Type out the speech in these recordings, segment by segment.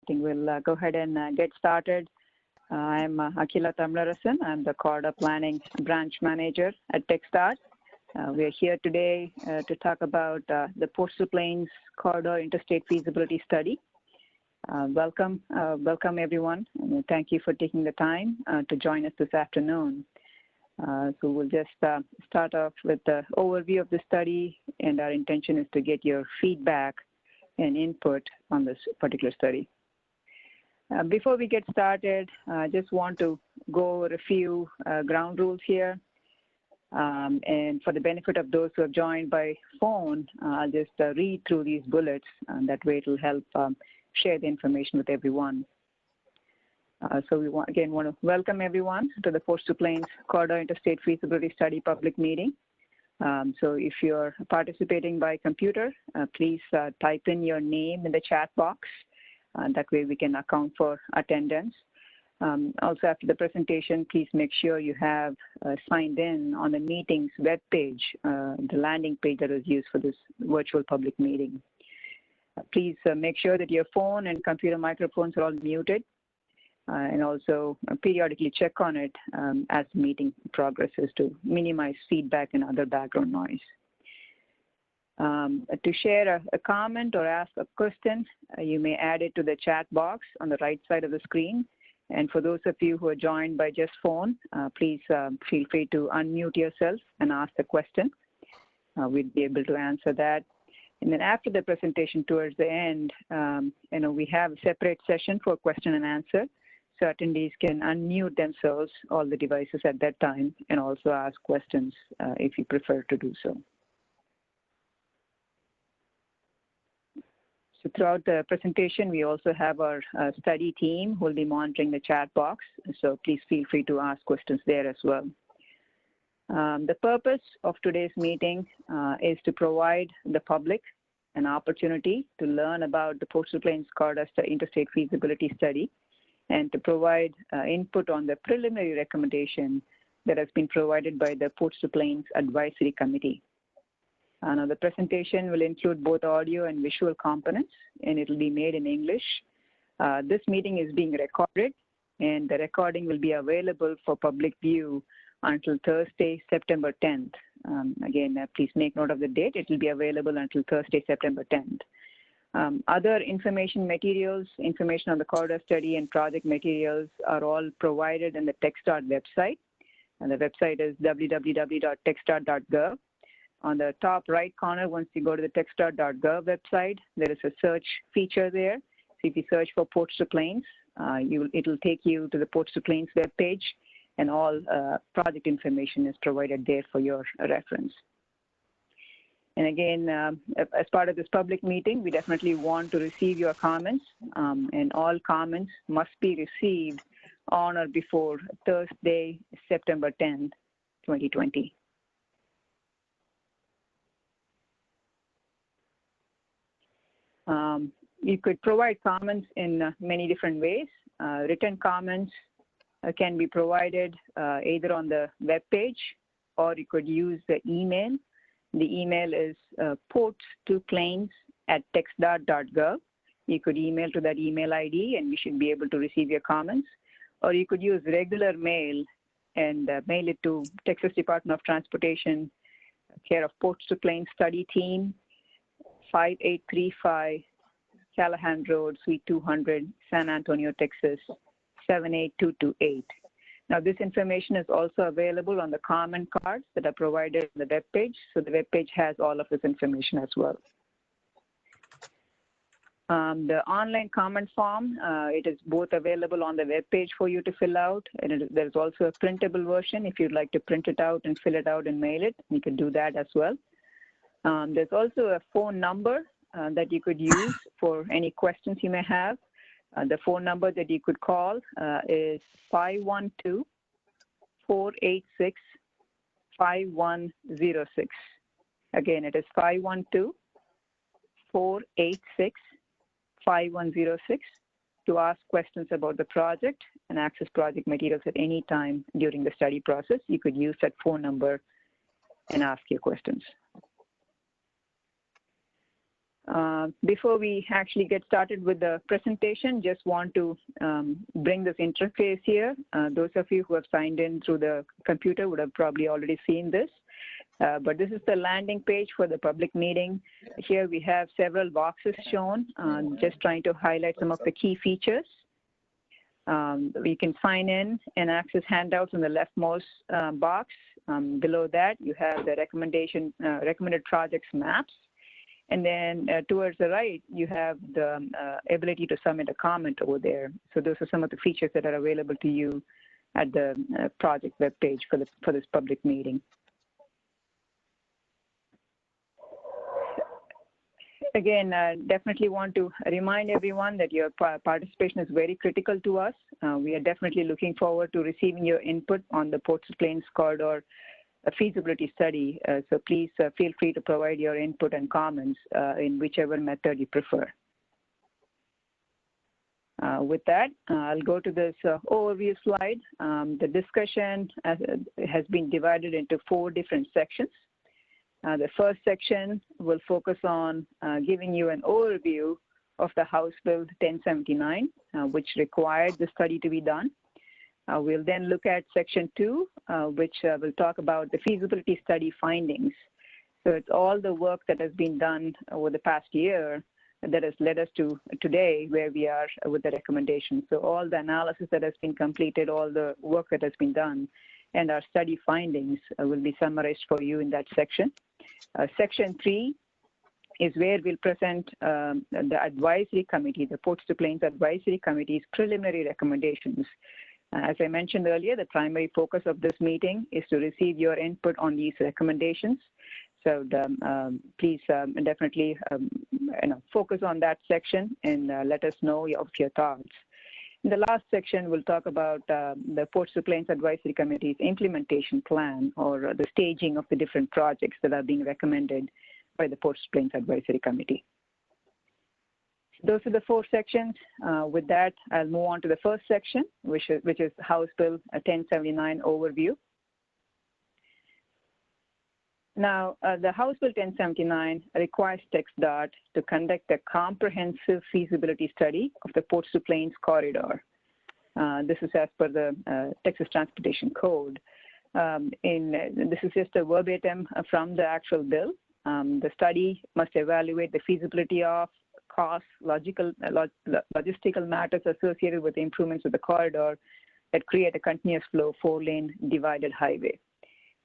think we'll go ahead and get started. I'm Akila Tamlarasan. I'm the Corridor Planning Branch Manager at TxDOT. We are here today to talk about the Postal Plains Corridor Interstate Feasibility Study. Welcome everyone. And thank you for taking the time to join us this afternoon. So we'll just start off with the overview of the study, and our intention is to get your feedback and input on this particular study. Before we get started, I just want to go over a few ground rules here. And for the benefit of those who have joined by phone, I'll just read through these bullets, and that way it will help share the information with everyone. So we want to welcome everyone to the Postal Plains Corridor Interstate Feasibility Study public meeting. So if you're participating by computer, please type in your name in the chat box. That way we can account for attendance. Also after the presentation, please make sure you have signed in on the meeting's web page, the landing page that is used for this virtual public meeting. Please make sure that your phone and computer microphones are all muted. And also periodically check on it as the meeting progresses to minimize feedback and other background noise. To share a comment or ask a question, you may add it to the chat box on the right side of the screen. And for those of you who are joined by just phone, please feel free to unmute yourself and ask the question. We'd be able to answer that. And then after the presentation towards the end, we have a separate session for question and answer. So attendees can unmute themselves, all the devices at that time, and also ask questions if you prefer to do so. So throughout the presentation, we also have our study team who will be monitoring the chat box. So please feel free to ask questions there as well. The purpose of today's meeting is to provide the public an opportunity to learn about the Postal Plains Corridor Interstate Feasibility Study, and to provide input on the preliminary recommendation that has been provided by the Postal Plains Advisory Committee. Now the presentation will include both audio and visual components, and it will be made in English. This meeting is being recorded, and the recording will be available for public view until Thursday, September 10th. Again, please make note of the date. It will be available until Thursday, September 10th. Other information materials, information on the corridor study and project materials are all provided in the TxDOT website. And the website is www.txdot.gov. On the top right corner, once you go to the txdot.gov website, there is a search feature there. So if you search for Postal Plains, it will take you to the Postal Plains web page, and all project information is provided there for your reference. And again, as part of this public meeting, we definitely want to receive your comments, and all comments must be received on or before Thursday, September 10th, 2020. You could provide comments in many different ways. Written comments can be provided either on the web page, or you could use the email. The email is ports2plains@txdot.gov. You could email to that email ID, and we should be able to receive your comments. Or you could use regular mail and mail it to Texas Department of Transportation, care of Ports to Plains Study Team, 5835 Callahan Road, Suite 200, San Antonio, Texas, 78228. Now, this information is also available on the comment cards that are provided on the web page. So the web page has all of this information as well. The online comment form, it is both available on the web page for you to fill out, and there's also a printable version. If you'd like to print it out and fill it out and mail it, you can do that as well. There's also a phone number that you could use for any questions you may have. The phone number that you could call is 512-486-5106. Again, it is 512-486-5106 to ask questions about the project and access project materials at any time during the study process. You could use that phone number and ask your questions. Before we actually get started with the presentation, just want to bring this interface here. Those of you who have signed in through the computer would have probably already seen this. But this is the landing page for the public meeting. Here we have several boxes shown, just trying to highlight some of the key features. You can sign in and access handouts in the leftmost box. Below that, you have the recommended projects maps. And then towards the right, you have the ability to submit a comment over there. So those are some of the features that are available to you at the project webpage for this public meeting. Again, definitely want to remind everyone that your participation is very critical to us. We are definitely looking forward to receiving your input on the Ports to Plains Corridor feasibility study. So please feel free to provide your input and comments in whichever method you prefer. With that, I'll go to this overview slide. The discussion has been divided into 4 different sections. The first section will focus on giving you an overview of the House Bill 1079, which required the study to be done. We'll then look at section 2, which will talk about the feasibility study findings. So it's all the work that has been done over the past year that has led us to today where we are with the recommendations. So all the analysis that has been completed, all the work that has been done, and our study findings will be summarized for you in that section. Section 3 is where we'll present the advisory committee, the Ports to Plains Advisory Committee's preliminary recommendations. As I mentioned earlier, the primary focus of this meeting is to receive your input on these recommendations. So please definitely focus on that section and let us know of your thoughts. In the last section, we'll talk about the Ports to Plains Advisory Committee's implementation plan, or the staging of the different projects that are being recommended by the Ports to Plains Advisory Committee. Those are the 4 sections. With that, I'll move on to the first section, which is House Bill 1079 overview. Now, the House Bill 1079 requires TxDOT to conduct a comprehensive feasibility study of the Ports to Plains corridor. This is as per the Texas Transportation Code. This is just a verbatim from the actual bill. The study must evaluate the feasibility of costs, logistical matters associated with the improvements of the corridor that create a continuous flow 4-lane divided highway.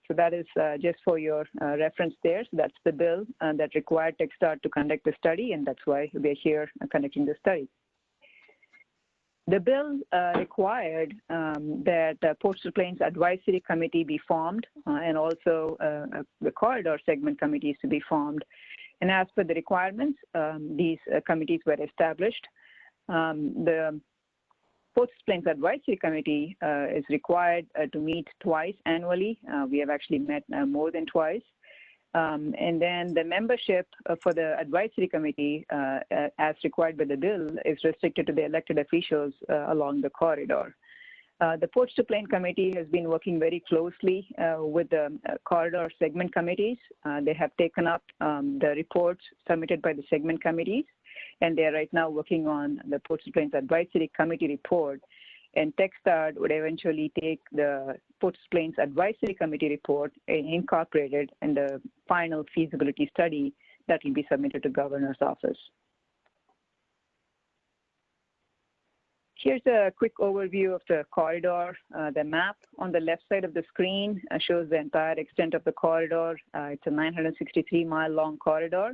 So that is just for your reference there. So that's the bill that required TxDOT to conduct the study, and that's why we're here conducting the study. The bill required that the Ports to Plains Advisory Committee be formed, and also the corridor segment committees to be formed. And as per the requirements, these committees were established. The Ports to Plains Advisory Committee is required to meet twice annually. We have actually met more than twice. And then the membership for the advisory committee, as required by the bill, is restricted to the elected officials along the corridor. The Ports to Plains Committee has been working very closely with the corridor segment committees. They have taken up the reports submitted by the segment committees, and they are right now working on the Ports to Plains Advisory Committee report. And TxDOT would eventually take the Ports to Plains Advisory Committee report and incorporate it in the final feasibility study that will be submitted to the Governor's office. Here's a quick overview of the corridor. The map on the left side of the screen shows the entire extent of the corridor. It's a 963-mile long corridor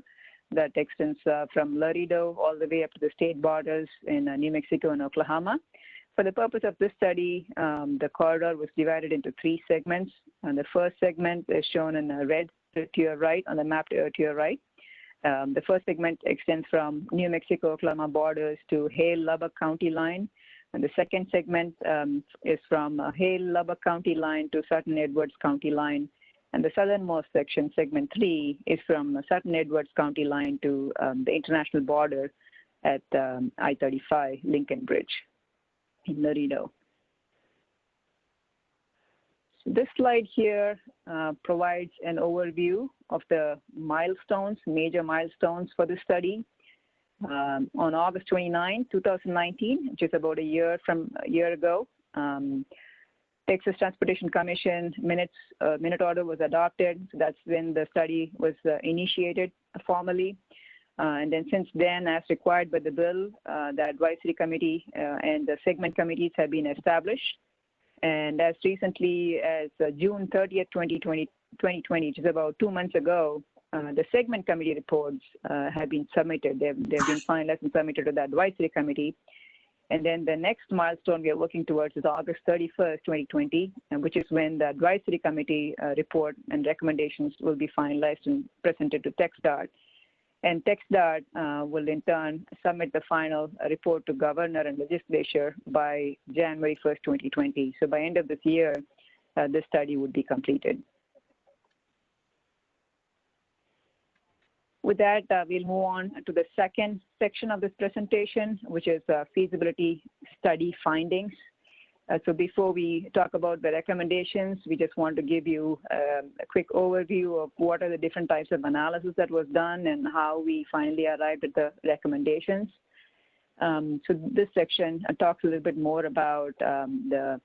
that extends from Laredo all the way up to the state borders in New Mexico and Oklahoma. For the purpose of this study, the corridor was divided into 3 segments. And the first segment is shown in red to your right, on the map to your right. The first segment extends from New Mexico-Oklahoma borders to Hale-Lubbock County line. And the second segment is from Hale-Lubbock County line to Sutton Edwards County line. And the southernmost section, segment 3, is from Sutton Edwards County line to the international border at I-35 Lincoln Bridge in Laredo. This slide here provides an overview of the milestones, major milestones for the study. On August 29, 2019, which is about a year ago, Texas Transportation Commission minute order was adopted. So that's when the study was initiated formally. And then since then, as required by the bill, the advisory committee and the segment committees have been established. And as recently as June 30th, 2020, which is about 2 months ago, the segment committee reports have been submitted. They've been finalized and submitted to the advisory committee. And then the next milestone we are working towards is August 31st, 2020, which is when the advisory committee report and recommendations will be finalized and presented to TxDOT. And TxDOT will in turn submit the final report to governor and legislature by January 1st, 2020. So by end of this year, this study would be completed. With that, we'll move on to the second section of this presentation, which is feasibility study findings. So before we talk about the recommendations, we just want to give you a quick overview of what are the different types of analysis that was done and how we finally arrived at the recommendations. So this section talks a little bit more about the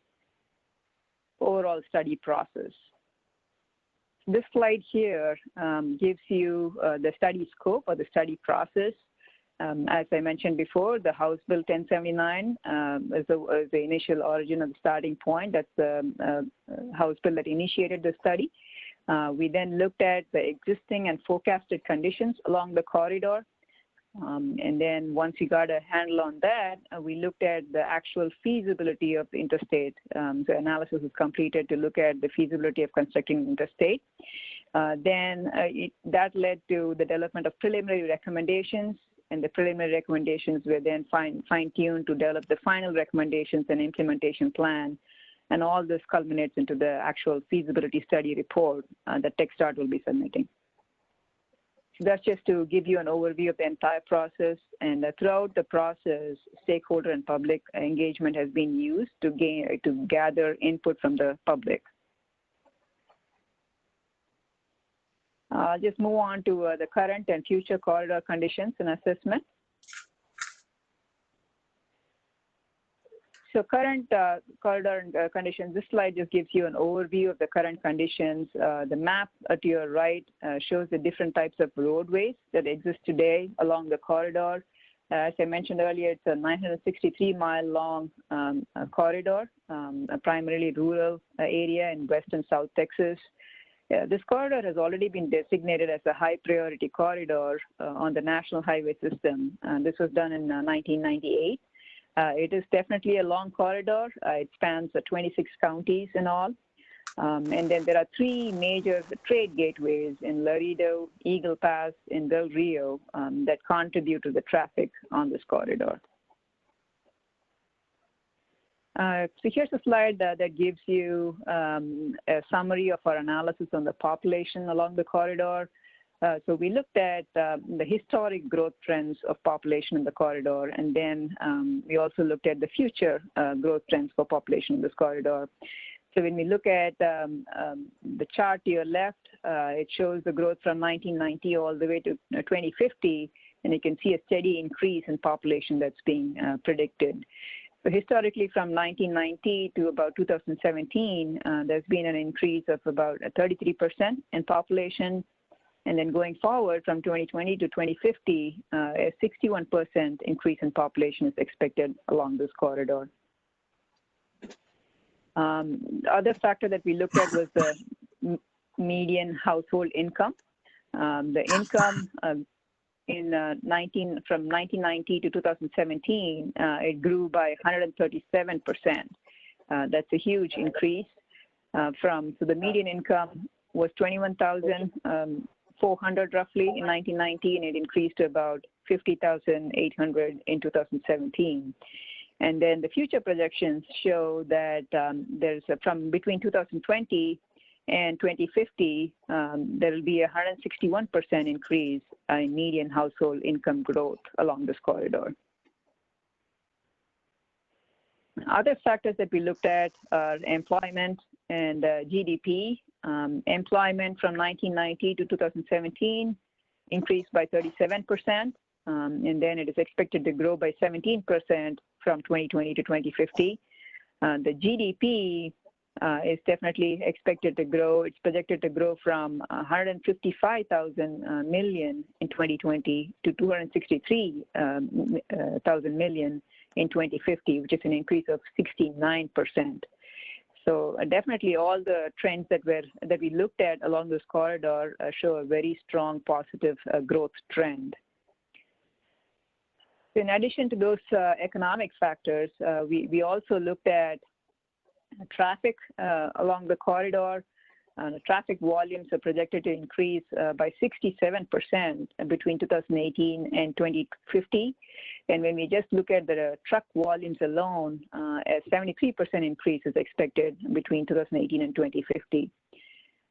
overall study process. This slide here gives you the study scope or the study process. As I mentioned before, the House Bill 1079 is the initial origin of the starting point. That's the House Bill that initiated the study. We then looked at the existing and forecasted conditions along the corridor. And then once we got a handle on that, we looked at the actual feasibility of the interstate. The analysis was completed to look at the feasibility of constructing interstate. That led to the development of preliminary recommendations, and the preliminary recommendations were then fine-tuned to develop the final recommendations and implementation plan. And all this culminates into the actual feasibility study report that TxDOT will be submitting. So that's just to give you an overview of the entire process. And throughout the process, stakeholder and public engagement has been used to gather input from the public. I'll just move on to the current and future corridor conditions and assessment. So current corridor conditions, this slide just gives you an overview of the current conditions. The map to your right shows the different types of roadways that exist today along the corridor. As I mentioned earlier, it's a 963-mile-long corridor, a primarily rural area in West and South Texas. This corridor has already been designated as a high-priority corridor on the National Highway System. This was done in 1998. It is definitely a long corridor. It spans 26 counties in all. And then there are 3 major trade gateways in Laredo, Eagle Pass, and Del Rio that contribute to the traffic on this corridor. So here's a slide that gives you a summary of our analysis on the population along the corridor. So we looked at the historic growth trends of population in the corridor, and then we also looked at the future growth trends for population in this corridor. So when we look at the chart to your left, it shows the growth from 1990 all the way to 2050, and you can see a steady increase in population that's being predicted. So historically, from 1990 to about 2017, there's been an increase of about 33% in population. And then going forward from 2020 to 2050, a 61% increase in population is expected along this corridor. The other factor that we looked at was the median household income. The income from 1990 to 2017, it grew by 137%. That's a huge increase. So the median income was 21,400 roughly in 1990, and it increased to about 50,800 in 2017. And then the future projections show that there's from between 2020 and 2050, there will be a 161% increase in median household income growth along this corridor. Other factors that we looked at are employment And GDP, employment from 1990 to 2017 increased by 37%, and then it is expected to grow by 17% from 2020 to 2050. The GDP is definitely expected to grow. It's projected to grow from 155,000 million in 2020 to 263,000 million in 2050, which is an increase of 69%. So definitely all the trends that we looked at along this corridor show a very strong positive growth trend. In addition to those economic factors, we also looked at traffic along the corridor. The traffic volumes are projected to increase by 67% between 2018 and 2050. And when we just look at the truck volumes alone, a 73% increase is expected between 2018 and 2050.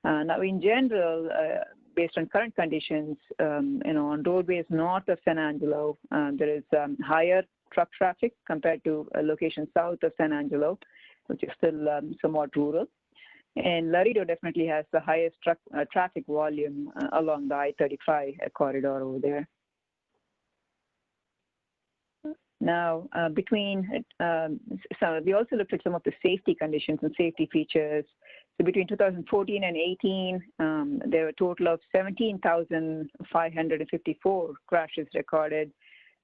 Now, in general, based on current conditions, on roadways north of San Angelo, there is higher truck traffic compared to a location south of San Angelo, which is still somewhat rural. And Laredo definitely has the highest traffic volume along the I-35 corridor over there. Now, we also looked at some of the safety conditions and safety features. So between 2014 and 18, there were a total of 17,554 crashes recorded.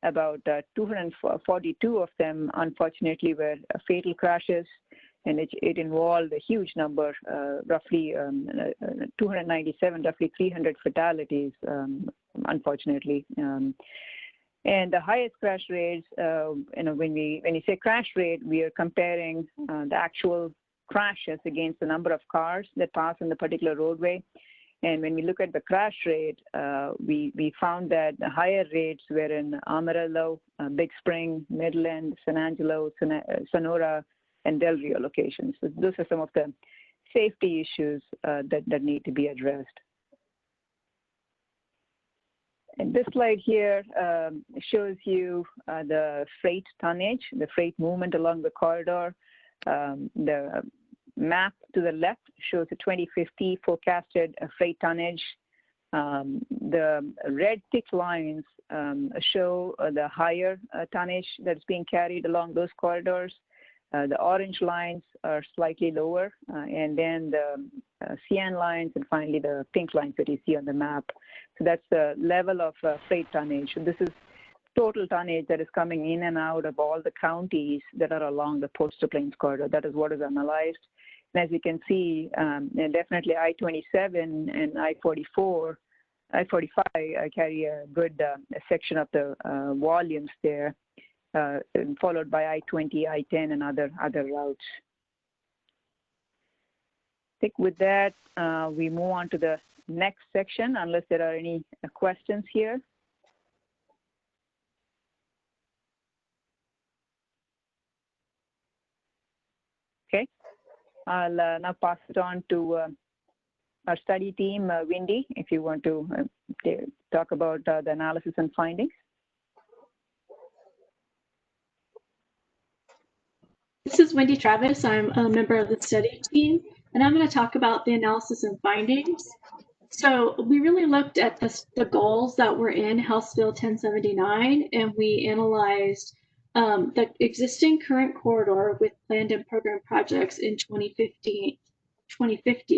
About 242 of them, unfortunately, were fatal crashes, and it involved a huge number, roughly 297, roughly 300 fatalities, unfortunately. And the highest crash rates, when you say crash rate, we are comparing the actual crashes against the number of cars that pass on the particular roadway. And when we look at the crash rate, we found that the higher rates were in Amarillo, Big Spring, Midland, San Angelo, Sonora, and Del Rio locations. So those are some of the safety issues that need to be addressed. And this slide here shows you the freight tonnage, the freight movement along the corridor. The map to the left shows the 2050 forecasted freight tonnage. The red thick lines show the higher tonnage that's being carried along those corridors. The orange lines are slightly lower, and then the cyan lines, and finally the pink lines that you see on the map. So that's the level of freight tonnage. And this is total tonnage that is coming in and out of all the counties that are along the Postal Plains corridor. That is what is analyzed. And as you can see, definitely I-27 and I-45 carry a good section of the volumes there, followed by I-20, I-10, and other routes. I think with that, we move on to the next section, unless there are any questions here. Okay, I'll now pass it on to our study team, Wendy, if you want to talk about the analysis and findings. This is Wendy Travis. I'm a member of the study team, and I'm going to talk about the analysis and findings. So we really looked at the goals that were in House Bill 1079, and we analyzed the existing current corridor with planned and programmed projects in 2050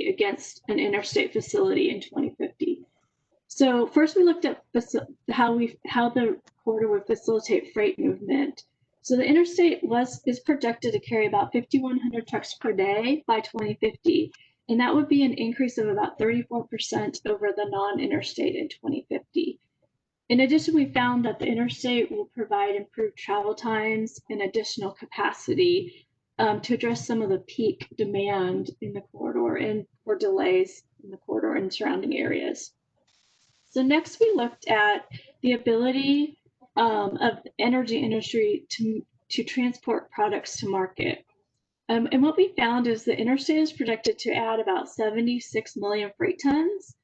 against an interstate facility in 2050. So first we looked at how the corridor would facilitate freight movement. So the interstate is projected to carry about 5,100 trucks per day by 2050, and that would be an increase of about 34% over the non-interstate in 2050. In addition, we found that the interstate will provide improved travel times and additional capacity to address some of the peak demand in the corridor and for delays in the corridor and surrounding areas. So next we looked at the ability of the energy industry to transport products to market. And what we found is the interstate is projected to add about 76 million freight tons,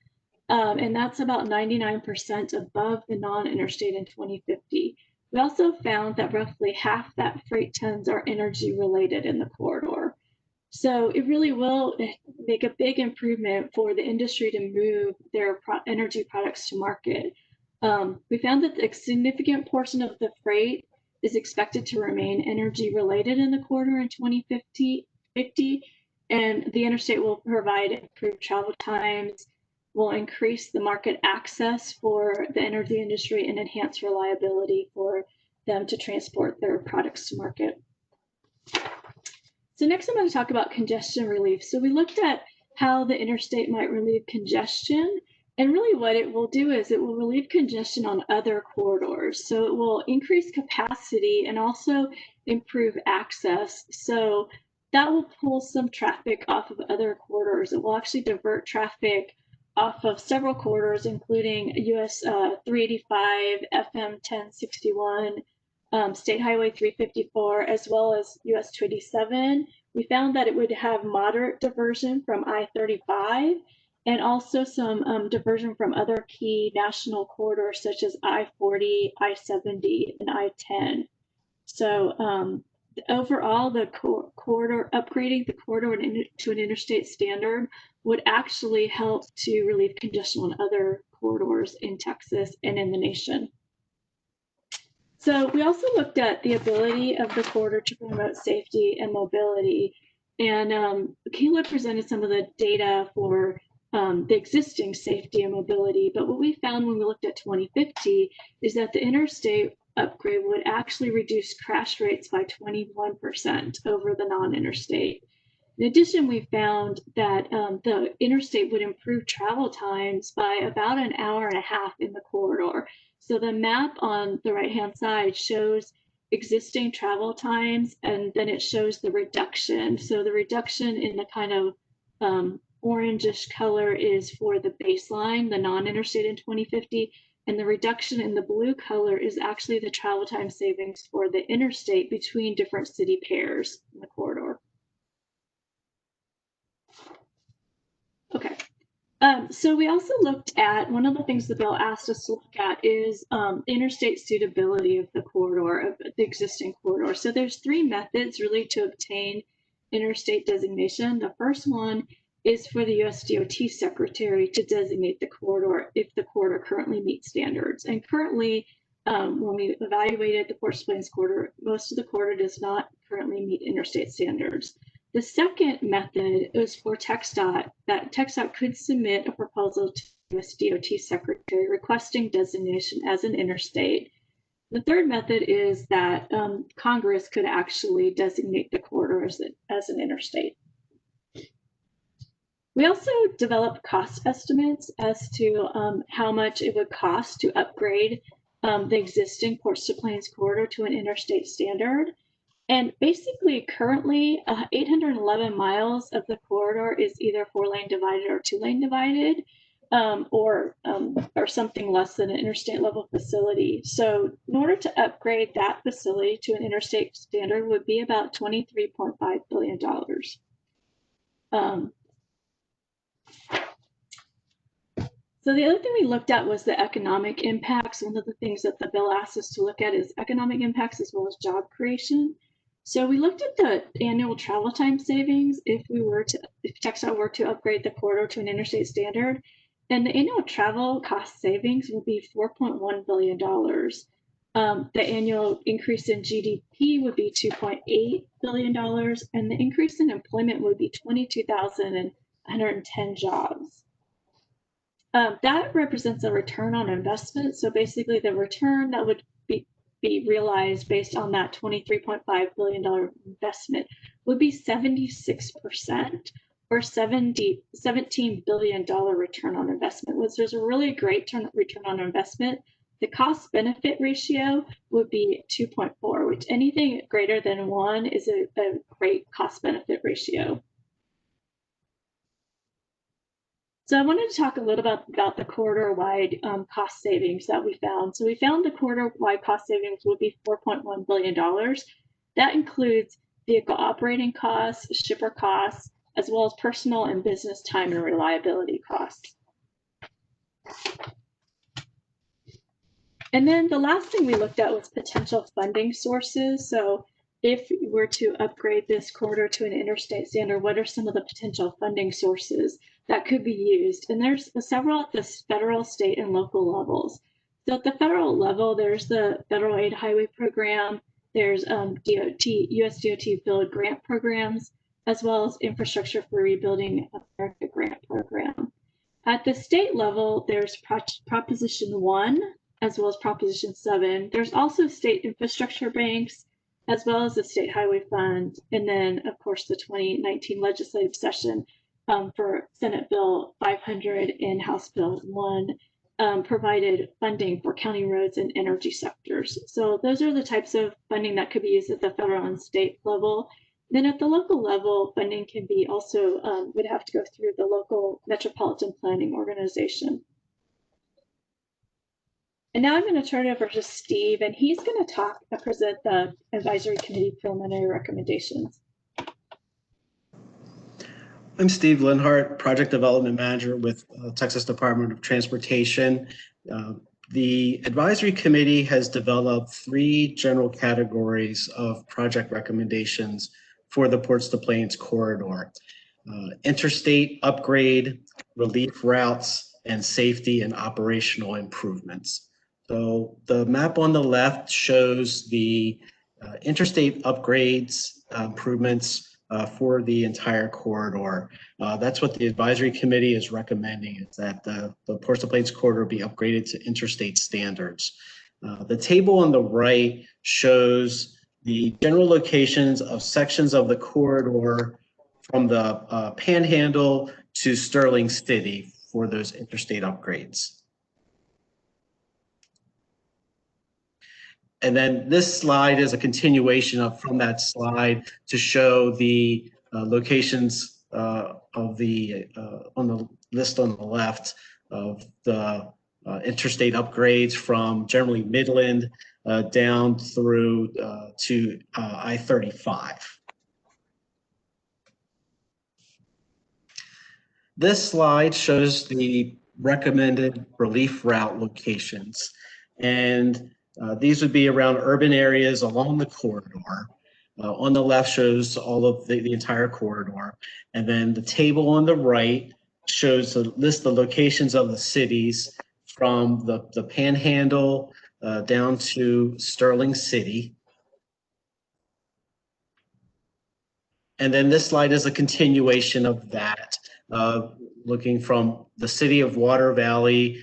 and that's about 99% above the non-interstate in 2050. We also found that roughly half that freight tons are energy related in the corridor. So it really will make a big improvement for the industry to move their energy products to market. We found that a significant portion of the freight is expected to remain energy related in the corridor in 2050, and the interstate will provide improved travel times, will increase the market access for the energy industry, and enhance reliability for them to transport their products to market. So next I'm going to talk about congestion relief. So we looked at how the interstate might relieve congestion, and really what it will do is it will relieve congestion on other corridors. So it will increase capacity and also improve access. So that will pull some traffic off of other corridors. It will actually divert traffic off of several corridors, including US 385, FM 1061, State Highway 354, as well as US 287. We found that it would have moderate diversion from I-35 and also some diversion from other key national corridors such as I-40, I-70, and I-10. So overall, the corridor, upgrading the corridor to an interstate standard would actually help to relieve congestion on other corridors in Texas and in the nation. So we also looked at the ability of the corridor to promote safety and mobility. And Kayla presented some of the data for the existing safety and mobility. But what we found when we looked at 2050 is that the interstate upgrade would actually reduce crash rates by 21% over the non-interstate. In addition, we found that the interstate would improve travel times by about an hour and a half in the corridor. So the map on the right-hand side shows existing travel times, and then it shows the reduction. So the reduction in the kind of orangish color is for the baseline, the non-interstate in 2050, and the reduction in the blue color is actually the travel time savings for the interstate between different city pairs in the corridor. Okay. So we also looked at, one of the things the bill asked us to look at is interstate suitability of the corridor, of the existing corridor. So there's three methods really to obtain interstate designation. The first one is for the USDOT secretary to designate the corridor if the corridor currently meets standards. And currently, when we evaluated the Port Plains corridor, most of the corridor does not currently meet interstate standards. The second method is for TxDOT, that TxDOT could submit a proposal to the USDOT secretary requesting designation as an interstate. The third method is that Congress could actually designate the corridor as an interstate. We also developed cost estimates as to how much it would cost to upgrade the existing Port Plains corridor to an interstate standard. And basically, currently, 811 miles of the corridor is either 4-lane divided or 2-lane divided, or something less than an interstate level facility. So in order to upgrade that facility to an interstate standard would be about $23.5 billion. So the other thing we looked at was the economic impacts. One of the things that the bill asked us to look at is economic impacts as well as job creation. So we looked at the annual travel time savings if TxDOT were to upgrade the corridor to an interstate standard, and the annual travel cost savings would be $4.1 billion. The annual increase in GDP would be $2.8 billion, and the increase in employment would be 22,110 jobs. That represents a return on investment. So basically the return that would be realized based on that $23.5 billion investment would be 76%, or $17 billion return on investment, which is a really great return on investment. The cost benefit ratio would be 2.4, which anything greater than 1 is a great cost benefit ratio. So I wanted to talk a little about the corridor-wide cost savings that we found. So we found the corridor-wide cost savings would be $4.1 billion. That includes vehicle operating costs, shipper costs, as well as personal and business time and reliability costs. And then the last thing we looked at was potential funding sources. So if we were to upgrade this corridor to an interstate standard, what are some of the potential funding sources that could be used? And there's several at the federal, state, and local levels. So at the federal level, there's the Federal Aid Highway Program, there's US DOT build grant programs, as well as Infrastructure for Rebuilding America grant program. At the state level, there's Proposition 1, as well as Proposition 7. There's also state infrastructure banks, as well as the State Highway Fund, and then, of course, the 2019 legislative session for Senate Bill 500 and House Bill 1 provided funding for county roads and energy sectors. So those are the types of funding that could be used at the federal and state level. Then at the local level, funding can be also, would have to go through the local metropolitan planning organization. And now I'm going to turn it over to Steve, and he's going to present the advisory committee preliminary recommendations. I'm Steve Linhart, Project Development Manager with Texas Department of Transportation. The advisory committee has developed 3 general categories of project recommendations for the Ports to Plains corridor: interstate upgrade, relief routes, and safety and operational improvements. So the map on the left shows the interstate upgrades, improvements for the entire corridor. That's what the advisory committee is recommending, is that the Ports to Plains corridor be upgraded to interstate standards. The table on the right shows the general locations of sections of the corridor from the Panhandle to Sterling City for those interstate upgrades. And then this slide is a continuation from that slide to show the locations of the on the list on the left of the interstate upgrades from generally Midland down through to I-35. This slide shows the recommended relief route locations, and these would be around urban areas along the corridor. On the left shows all of the entire corridor, and then the table on the right shows a list of locations of the cities from the Panhandle down to Sterling City. And then this slide is a continuation of that, looking from the city of Water Valley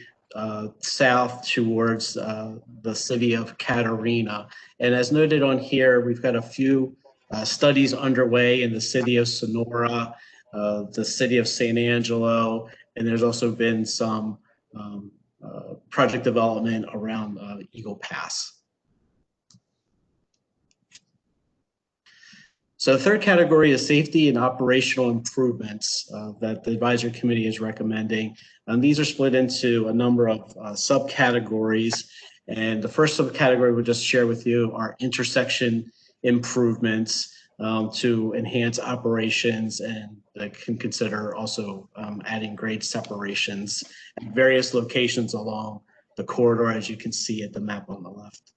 south towards the city of Catarina. And as noted on here, we've got a few studies underway in the city of Sonora, the city of San Angelo, and there's also been some project development around Eagle Pass. So the third category is safety and operational improvements that the advisory committee is recommending. And these are split into a number of subcategories. And the first subcategory we'll just share with you are intersection improvements to enhance operations, and can consider also adding grade separations at various locations along the corridor, as you can see at the map on the left.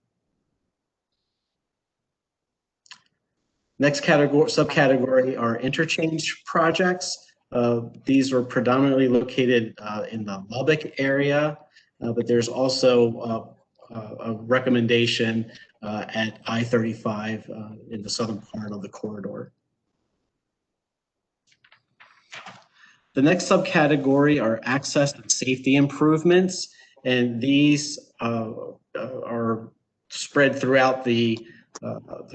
Next category, subcategory are interchange projects. These are predominantly located in the Lubbock area, but there's also a recommendation at I-35 in the southern part of the corridor. The next subcategory are access and safety improvements, and these are spread throughout the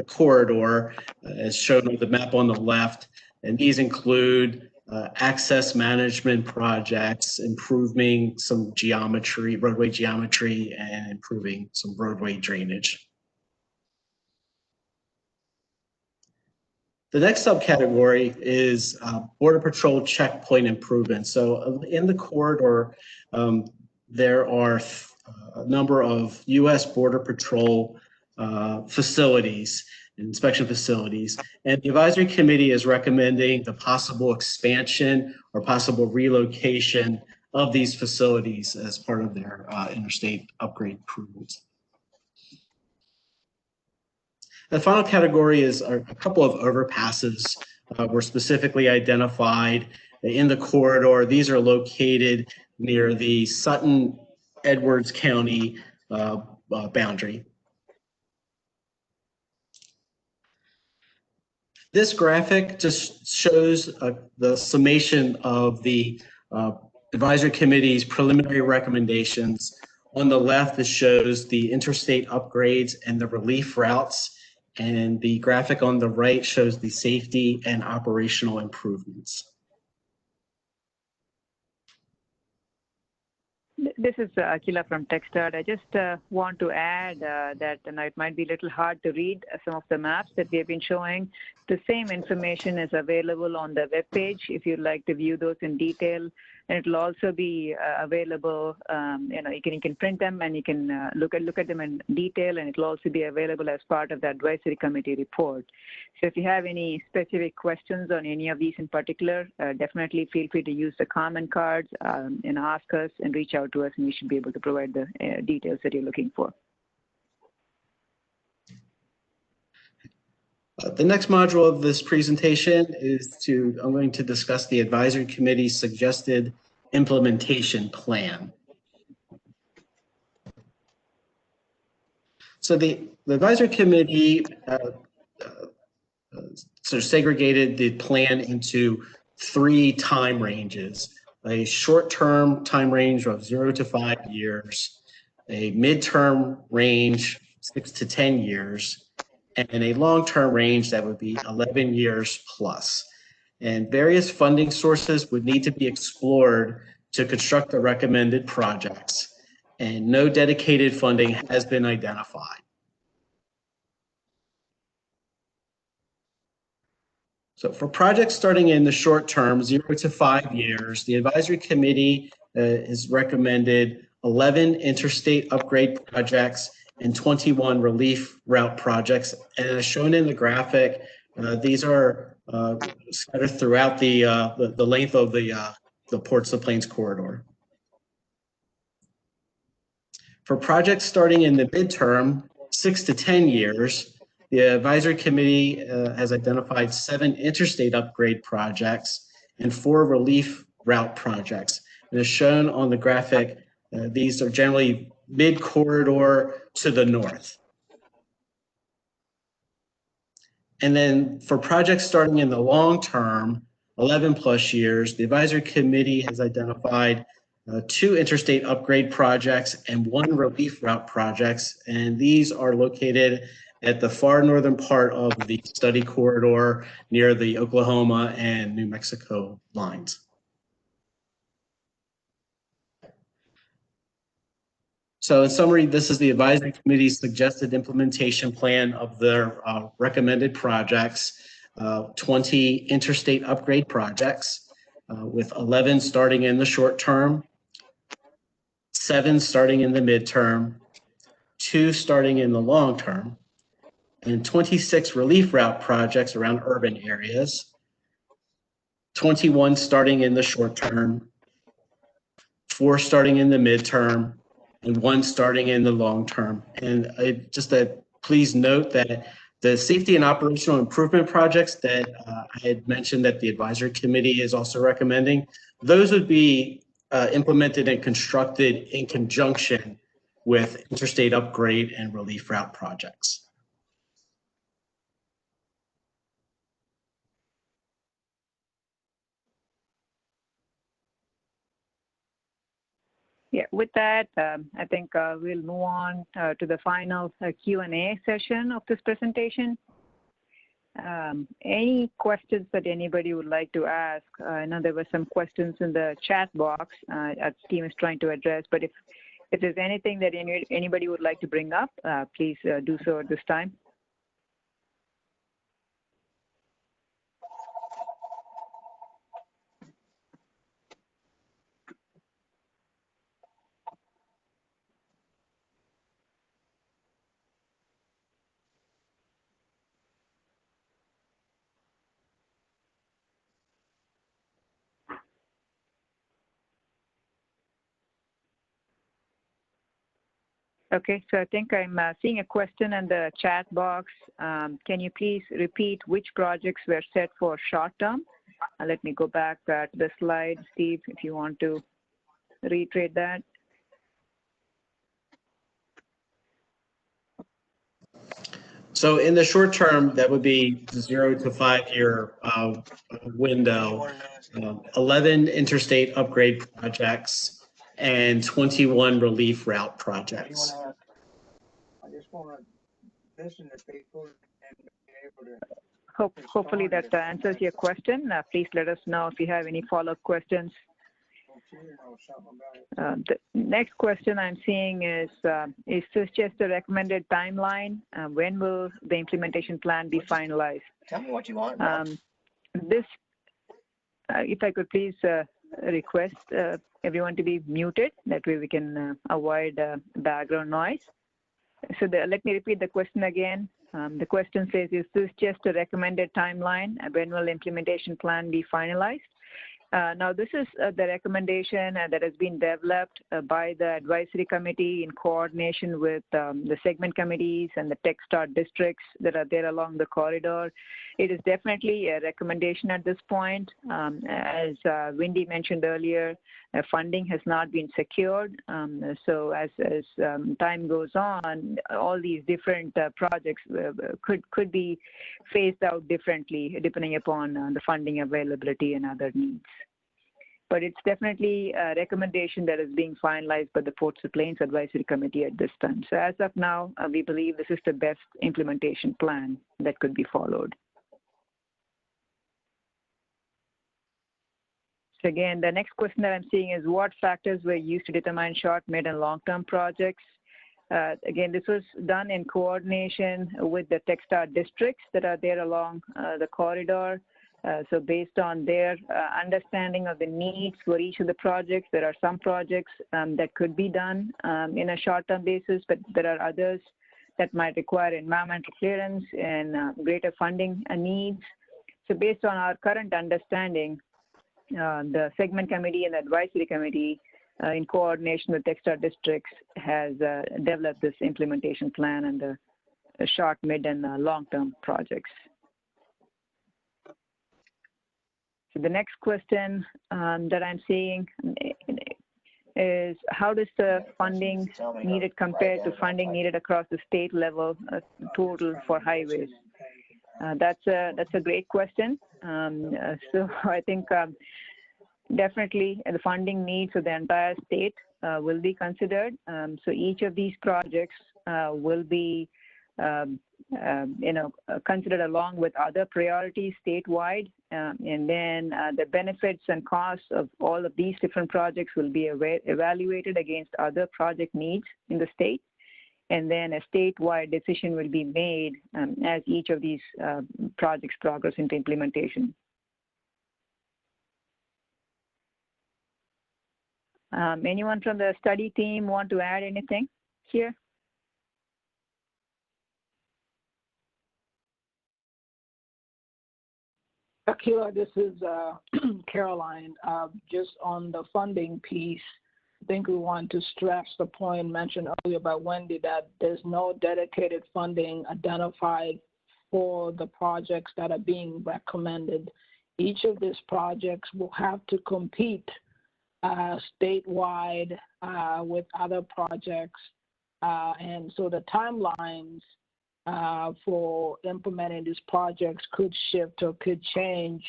corridor, as shown on the map on the left, and these include access management projects, improving some geometry, roadway geometry, and improving some roadway drainage. The next subcategory is Border Patrol checkpoint improvements. So in the corridor, there are a number of U.S. Border Patrol facilities, inspection facilities, and the advisory committee is recommending the possible expansion or possible relocation of these facilities as part of their interstate upgrade improvements. The final category is a couple of overpasses were specifically identified in the corridor. These are located near the Sutton-Edwards County boundary. This graphic just shows the summation of the advisory committee's preliminary recommendations. On the left, it shows the interstate upgrades and the relief routes, and the graphic on the right shows the safety and operational improvements. This is Akila from TxDOT. I just want to add that it might be a little hard to read some of the maps that we have been showing. The same information is available on the webpage if you'd like to view those in detail. And it'll also be available, you can print them and you can look at them in detail, and it'll also be available as part of the advisory committee report. So if you have any specific questions on any of these in particular, definitely feel free to use the comment cards and ask us and reach out to us, and we should be able to provide the details that you're looking for. The next module of this presentation I'm going to discuss the advisory committee's suggested implementation plan. So the advisory committee sort of segregated the plan into 3 time ranges: a short-term time range of 0 to 5 years, a midterm range 6 to 10 years, and a long-term range that would be 11 years plus. And various funding sources would need to be explored to construct the recommended projects, and no dedicated funding has been identified. So for projects starting in the short term, 0 to 5 years, the advisory committee has recommended 11 interstate upgrade projects and 21 relief route projects. And as shown in the graphic, these are scattered throughout the length of the Ports of Plains corridor. For projects starting in the midterm, 6 to 10 years, the advisory committee has identified 7 interstate upgrade projects and 4 relief route projects. And as shown on the graphic, these are generally mid-corridor to the north. And then for projects starting in the long term, 11 plus years, the advisory committee has identified 2 interstate upgrade projects and 1 relief route projects. And these are located at the far northern part of the study corridor near the Oklahoma and New Mexico lines. So in summary, this is the advisory committee's suggested implementation plan of their recommended projects, 20 interstate upgrade projects, with 11 starting in the short term, 7 starting in the midterm, 2 starting in the long term, and 26 relief route projects around urban areas, 21 starting in the short term, 4 starting in the midterm, and 1 starting in the long term. And please note that the safety and operational improvement projects that I had mentioned that the advisory committee is also recommending, those would be implemented and constructed in conjunction with interstate upgrade and relief route projects. Yeah, with that, I think we'll move on to the final Q&A session of this presentation. Any questions that anybody would like to ask? I know there were some questions in the chat box our team is trying to address, but if there's anything that anybody would like to bring up, please do so at this time. Okay, so I think I'm seeing a question in the chat box. Can you please repeat which projects were set for short term? Let me go back to the slide, Steve, if you want to reiterate that. So in the short term, that would be 0 to 5 year window, 11 interstate upgrade projects and 21 relief route projects. I just want to listen to people and be able to. Hopefully that answers your question. Please let us know if you have any follow-up questions. The next question I'm seeing is this just a recommended timeline? When will the implementation plan be finalized? Tell me what you want. This, if I could please request everyone to be muted. That way we can avoid background noise. So let me repeat the question again. The question says, is this just a recommended timeline? When will the implementation plan be finalized? Now, this is the recommendation that has been developed by the advisory committee in coordination with the segment committees and the TxDOT districts that are there along the corridor. It is definitely a recommendation at this point. As Wendy mentioned earlier, funding has not been secured. So as time goes on, all these different projects could be phased out differently depending upon the funding availability and other needs. But it's definitely a recommendation that is being finalized by the Ports and Plains Advisory Committee at this time. So as of now, we believe this is the best implementation plan that could be followed. So again, the next question that I'm seeing is what factors were used to determine short, mid, and long-term projects? Again, this was done in coordination with the TxDOT districts that are there along the corridor. So based on their understanding of the needs for each of the projects, there are some projects that could be done in a short-term basis, but there are others that might require environmental clearance and greater funding needs. So based on our current understanding, the segment committee and the advisory committee in coordination with TxDOT districts has developed this implementation plan and the short, mid, and long-term projects. So the next question that I'm seeing is how does the funding needed compare to funding needed across the state level total for highways? That's a great question. So I think definitely the funding needs of the entire state will be considered. So each of these projects will be considered along with other priorities statewide, and then the benefits and costs of all of these different projects will be evaluated against other project needs in the state, and then a statewide decision will be made as each of these projects progress into implementation. Anyone from the study team want to add anything here? Akila, this is Caroline. Just on the funding piece, I think we want to stress the point mentioned earlier by Wendy that there's no dedicated funding identified for the projects that are being recommended. Each of these projects will have to compete statewide with other projects. And so the timelines for implementing these projects could shift or could change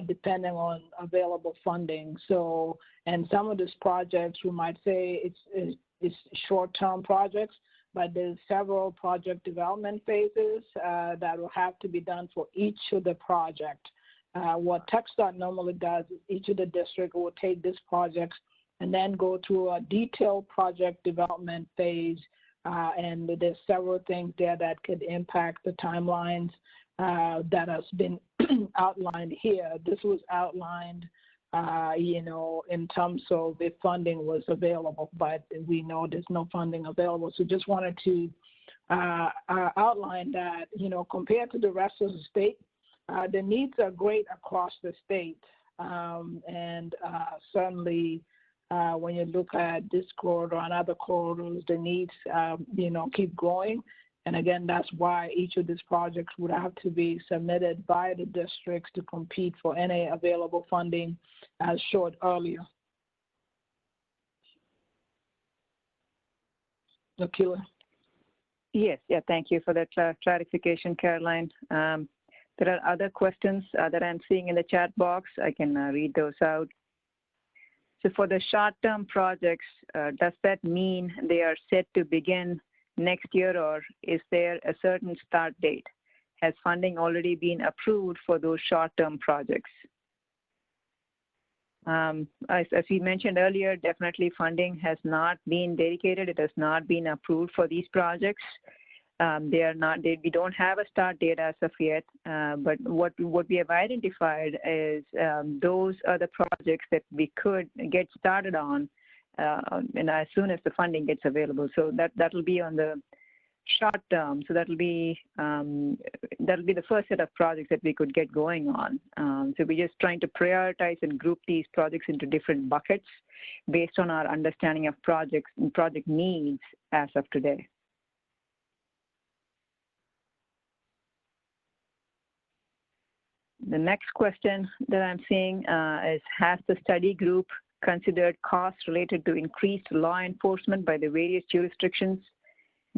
depending on available funding. So, and some of these projects, we might say it's short-term projects, but there's several project development phases that will have to be done for each of the project. What TxDOT normally does is each of the districts will take these projects and then go through a detailed project development phase. And there's several things there that could impact the timelines that has been outlined here. This was outlined, in terms of if funding was available, but we know there's no funding available. So just wanted to outline that, compared to the rest of the state, the needs are great across the state. And certainly when you look at this corridor and other corridors, the needs, keep growing. And again, that's why each of these projects would have to be submitted by the districts to compete for any available funding as showed earlier. Akila. Yes, yeah, thank you for that clarification, Caroline. There are other questions that I'm seeing in the chat box. I can read those out. So for the short-term projects, does that mean they are set to begin next year, or is there a certain start date? Has funding already been approved for those short-term projects? As we mentioned earlier, definitely funding has not been dedicated. It has not been approved for these projects. We don't have a start date as of yet, but what we have identified is those are the projects that we could get started on and as soon as the funding gets available. So that'll be on the short term. So that'll be the first set of projects that we could get going on. So we're just trying to prioritize and group these projects into different buckets based on our understanding of project needs as of today. The next question that I'm seeing is, has the study group considered costs related to increased law enforcement by the various jurisdictions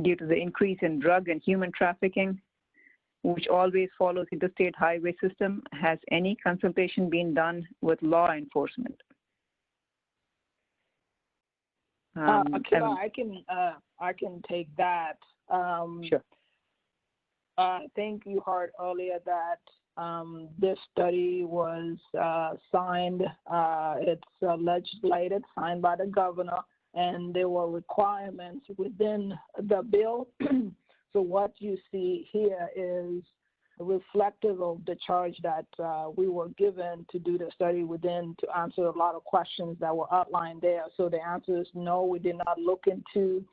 due to the increase in drug and human trafficking, which always follows interstate highway system? Has any consultation been done with law enforcement? Akila, I can take that. Sure. I think you heard earlier that this study was signed, it's legislated, signed by the governor, and there were requirements within the bill. So what you see here is reflective of the charge that we were given to do the study within to answer a lot of questions that were outlined there. So the answer is no, we did not look into,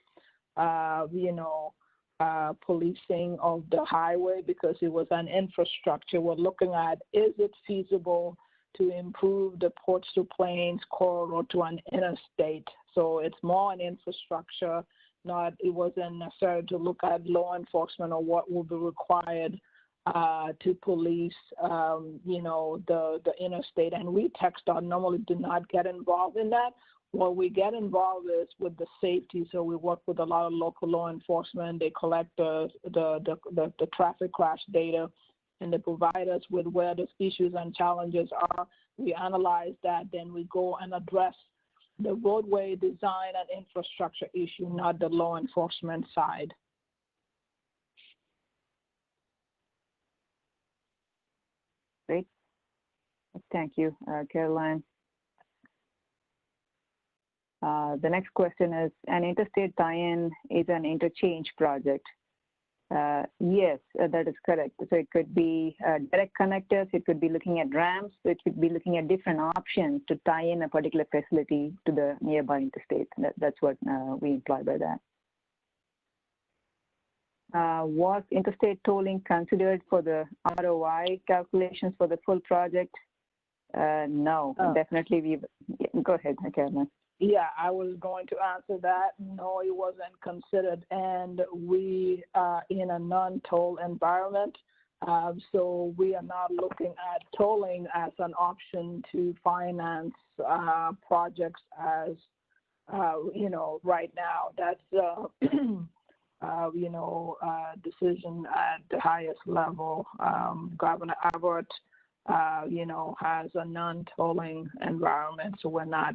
policing of the highway because it was an infrastructure. We're looking at, is it feasible to improve the Ports to Plains corridor to an interstate? So it's more an infrastructure, it wasn't necessary to look at law enforcement or what will be required to police, the interstate. And we TxDOT normally do not get involved in that. What we get involved is with the safety. So we work with a lot of local law enforcement. They collect the traffic crash data, and they provide us with where the issues and challenges are. We analyze that, then we go and address the roadway design and infrastructure issue, not the law enforcement side. Great. Thank you, Caroline. The next question is, an interstate tie-in is an interchange project. Yes, that is correct. So it could be direct connectors, it could be looking at ramps, it could be looking at different options to tie in a particular facility to the nearby interstate. That's what we imply by that. Was interstate tolling considered for the ROI calculations for the full project? No, definitely. Go ahead, Caroline. Yeah, I was going to answer that. No, it wasn't considered, and we are in a non-toll environment, so we are not looking at tolling as an option to finance projects as, right now. That's, decision at the highest level. Governor Abbott has a non-tolling environment, so we're not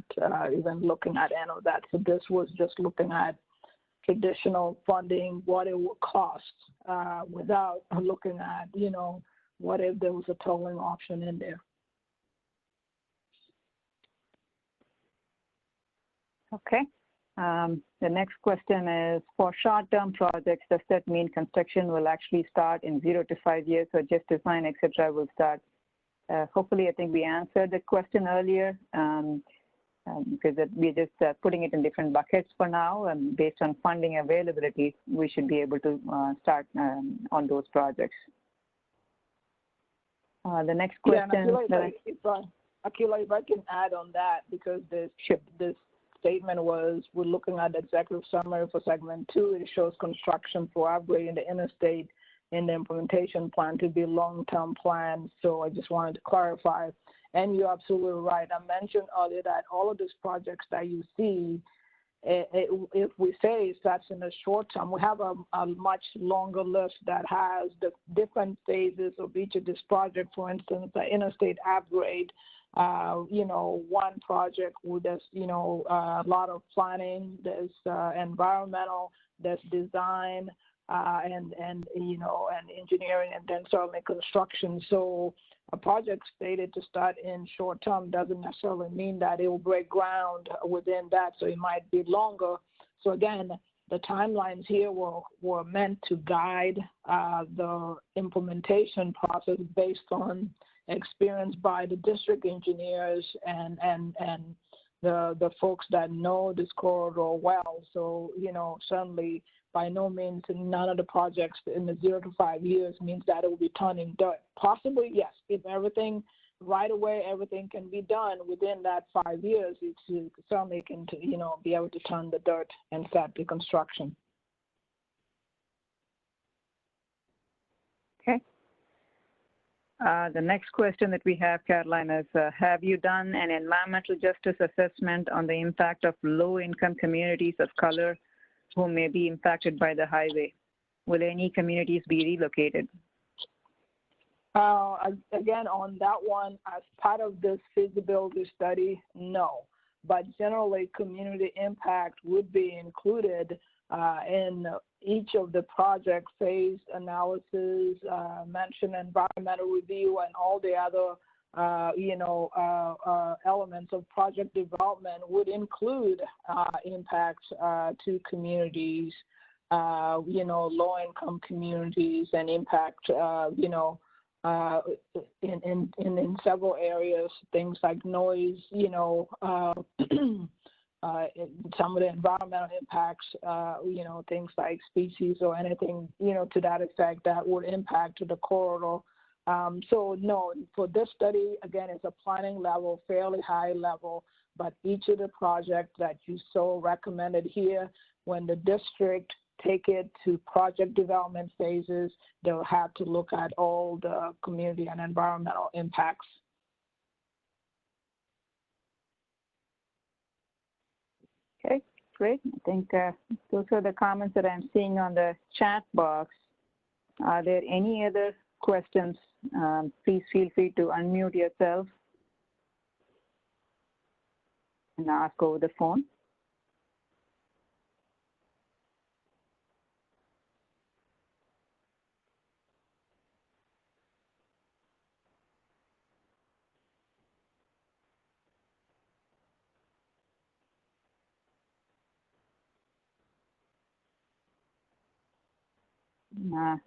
even looking at any of that. So this was just looking at traditional funding, what it would cost, without looking at, what if there was a tolling option in there. Okay. The next question is, for short-term projects, does that mean construction will actually start in 0 to 5 years, or just design, etc., will start? Hopefully, I think we answered the question earlier, because we're just putting it in different buckets for now, and based on funding availability, we should be able to start on those projects. The next question. Yeah, Akila, if I can add on that, because this statement was, we're looking at the executive summary for segment 2. It shows construction for upgrading the interstate in the implementation plan to be long-term plan. So I just wanted to clarify. And you're absolutely right. I mentioned earlier that all of these projects that you see, if we say that's in the short term, we have a much longer list that has the different phases of each of these projects. For instance, the interstate upgrade, one project with this, a lot of planning, there's environmental, there's design, and engineering, and then certainly construction. So a project stated to start in short term doesn't necessarily mean that it will break ground within that, so it might be longer. So again, the timelines here were meant to guide the implementation process based on experience by the district engineers and the folks that know this corridor well. So, certainly by no means none of the projects in the 0 to 5 years means that it will be turning dirt. Possibly, yes, if everything right away, everything can be done within that 5 years, it certainly can, be able to turn the dirt and start the construction. Okay. The next question that we have, Caroline, is have you done an environmental justice assessment on the impact of low-income communities of color who may be impacted by the highway? Will any communities be relocated? Again, on that one, as part of this feasibility study, no. But generally, community impact would be included in each of the project phase analysis, mention environmental review, and all the other elements of project development would include impacts to communities, low-income communities, and impact, in several areas, things like noise, some of the environmental impacts, things like species or anything, to that effect that would impact the corridor. So no, for this study, again, it's a planning level, fairly high level, but each of the projects that you so recommended here, when the district take it to project development phases, they'll have to look at all the community and environmental impacts. Okay, great. I think those are the comments that I'm seeing on the chat box. Are there any other questions? Please feel free to unmute yourself and ask over the phone.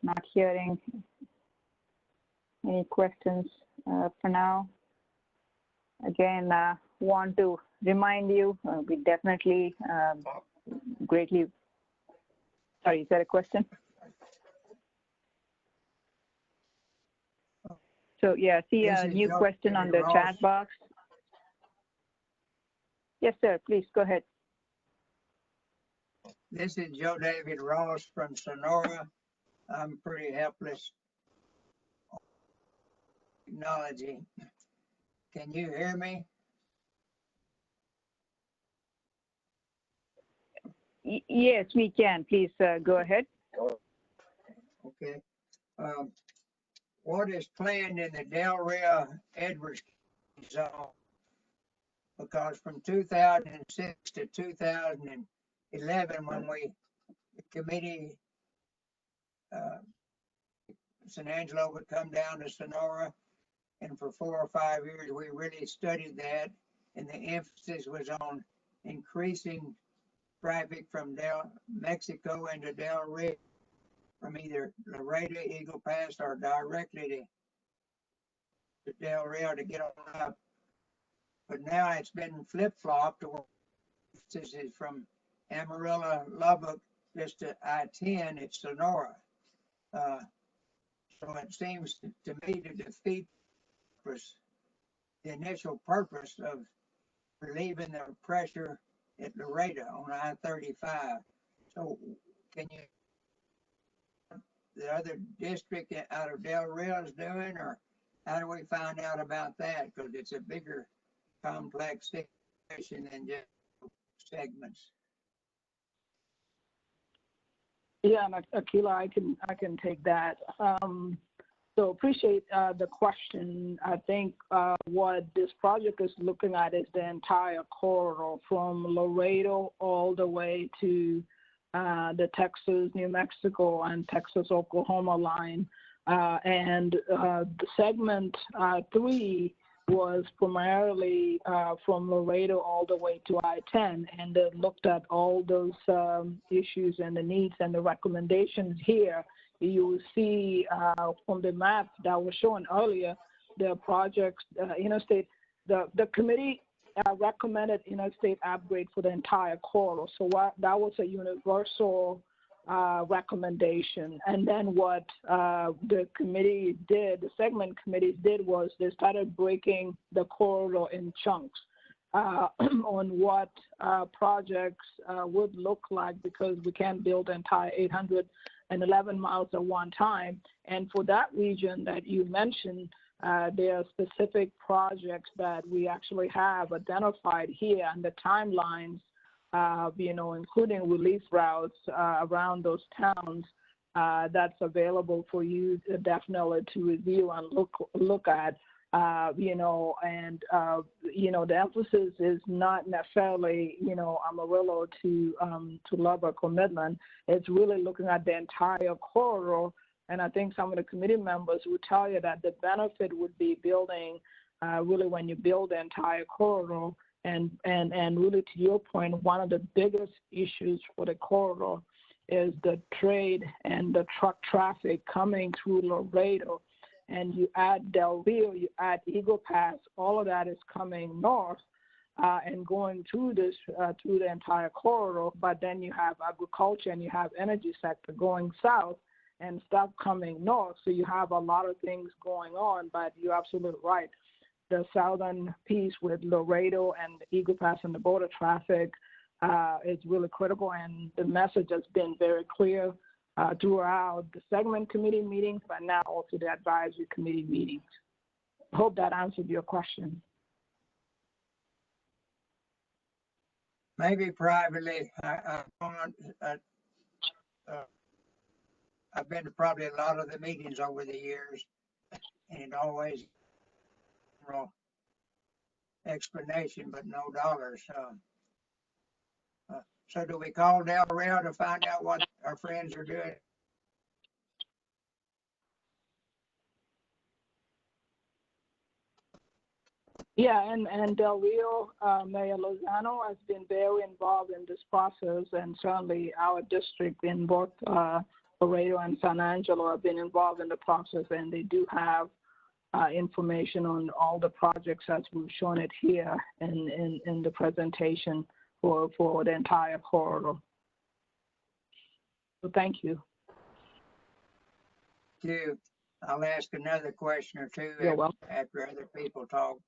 Not hearing any questions for now. Again, want to remind you, we definitely greatly, sorry, is that a question? So yeah, see a new question on the chat box. Yes, sir, please go ahead. This is Joe David Ross from Sonora. I'm pretty helpless technology. Can you hear me? Yes, we can. Please go ahead. Okay. What is planned in the Del Rio Edwards zone? Because from 2006 to 2011, when the committee, San Angelo would come down to Sonora, and for 4 or 5 years, we really studied that, and the emphasis was on increasing traffic from Mexico into Del Rio, from either Laredo, Eagle Pass, or directly to Del Rio to get on up. But now it's been flip-flopped. This is from Amarillo, Lubbock, just to I-10, it's Sonora. So it seems to me to defeat the initial purpose of relieving the pressure at Laredo on I-35. So can you, the other district out of Del Rio is doing, or how do we find out about that? Because it's a bigger, complex situation than just segments. Yeah, and Akila, I can take that. So appreciate the question. I think what this project is looking at is the entire corridor from Laredo all the way to the Texas, New Mexico, and Texas-Oklahoma line. And the segment 3 was primarily from Laredo all the way to I-10, and it looked at all those issues and the needs and the recommendations here. You will see from the map that was shown earlier, the projects, interstate, the committee recommended interstate upgrade for the entire corridor. So that was a universal recommendation. And then what the committee did, the segment committees did, was they started breaking the corridor in chunks on what projects would look like, because we can't build the entire 811 miles at one time. And for that region that you mentioned, there are specific projects that we actually have identified here, and the timelines, including relief routes around those towns, that's available for you definitely to review and look at. The emphasis is not necessarily, Amarillo to Lubbock or Midland. It's really looking at the entire corridor. And I think some of the committee members would tell you that the benefit would be building, really when you build the entire corridor, and really to your point, one of the biggest issues for the corridor is the trade and the truck traffic coming through Laredo. And you add Del Rio, you add Eagle Pass, all of that is coming north and going through this, through the entire corridor. But then you have agriculture and you have energy sector going south and stuff coming north. So you have a lot of things going on, but you're absolutely right. The southern piece with Laredo and Eagle Pass and the border traffic is really critical. And the message has been very clear throughout the segment committee meetings, but now also the advisory committee meetings. Hope that answered your question. Maybe privately, I've been to probably a lot of the meetings over the years, and it always explanation, but no dollars. So do we call Del Rio to find out what our friends are doing? Yeah, and Del Rio, Mayor Lozano has been very involved in this process, and certainly our district in both Laredo and San Angelo have been involved in the process, and they do have information on all the projects as we've shown it here in the presentation for the entire corridor. So thank you. Thank you. I'll ask another question or two after other people talk.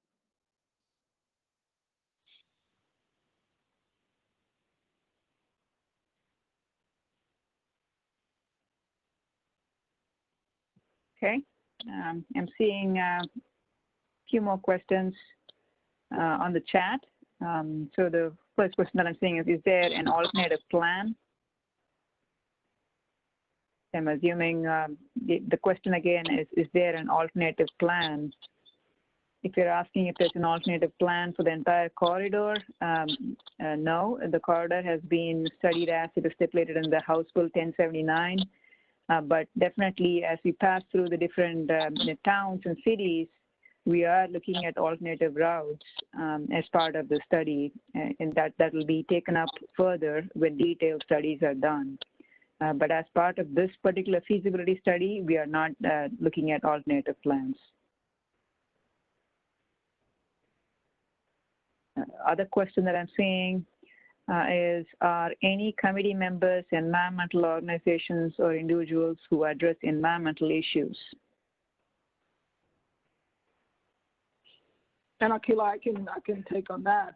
Okay, I'm seeing a few more questions on the chat. So the first question that I'm seeing is there an alternative plan? I'm assuming the question again is there an alternative plan? If you're asking if there's an alternative plan for the entire corridor, no, the corridor has been studied as it is stipulated in the House Bill 1079. But definitely as we pass through the different towns and cities, we are looking at alternative routes as part of the study, and that will be taken up further when detailed studies are done. But as part of this particular feasibility study, we are not looking at alternative plans. Other question that I'm seeing is, are any committee members environmental organizations or individuals who address environmental issues? And Akila, I can take on that.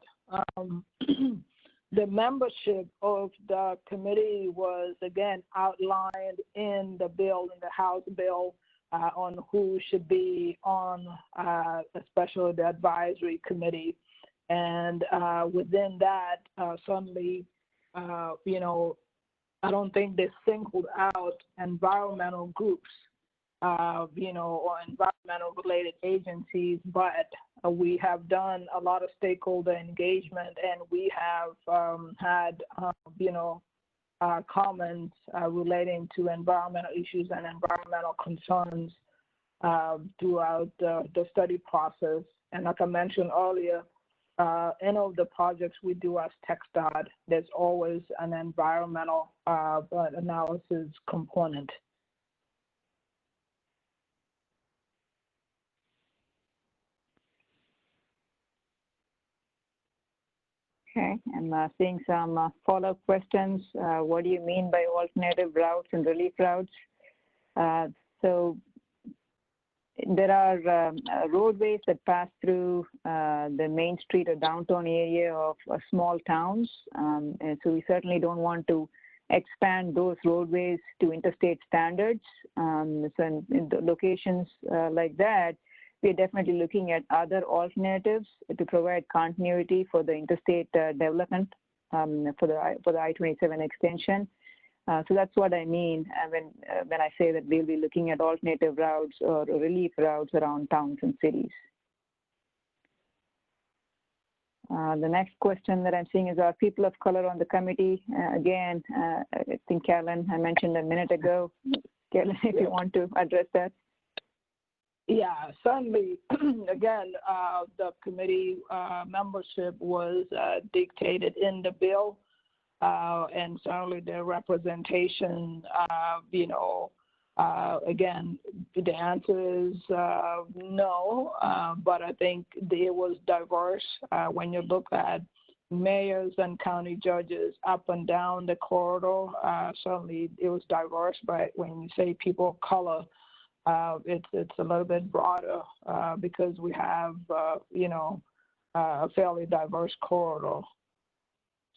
the membership of the committee was again outlined in the bill, in the House bill, on who should be on, especially the advisory committee. And within that, certainly, you know, I don't think they singled out environmental groups, you know, or environmental related agencies, but we have done a lot of stakeholder engagement, and we have had, you know, comments relating to environmental issues and environmental concerns throughout the study process. And like I mentioned earlier, any of the projects we do as TxDOT, there's always an environmental analysis component. Okay, I'm seeing some follow-up questions. What do you mean by alternative routes and relief routes? So there are roadways that pass through the main street or downtown area of small towns. And so we certainly don't want to expand those roadways to interstate standards. So in the locations like that, we're definitely looking at other alternatives to provide continuity for the interstate development for the I-27 extension. So that's what I mean when I say that we'll be looking at alternative routes or relief routes around towns and cities. The next question that I'm seeing is, are people of color on the committee? Again, I think Carolyn, I mentioned a minute ago. Carolyn, if you want to address that. Yeah, certainly. Again, the committee membership was dictated in the bill, and certainly their representation, you know, again, the answer is no, but I think it was diverse. When you look at mayors and county judges up and down the corridor, certainly it was diverse, but when you say people of color, it's a little bit broader because we have, you know, a fairly diverse corridor.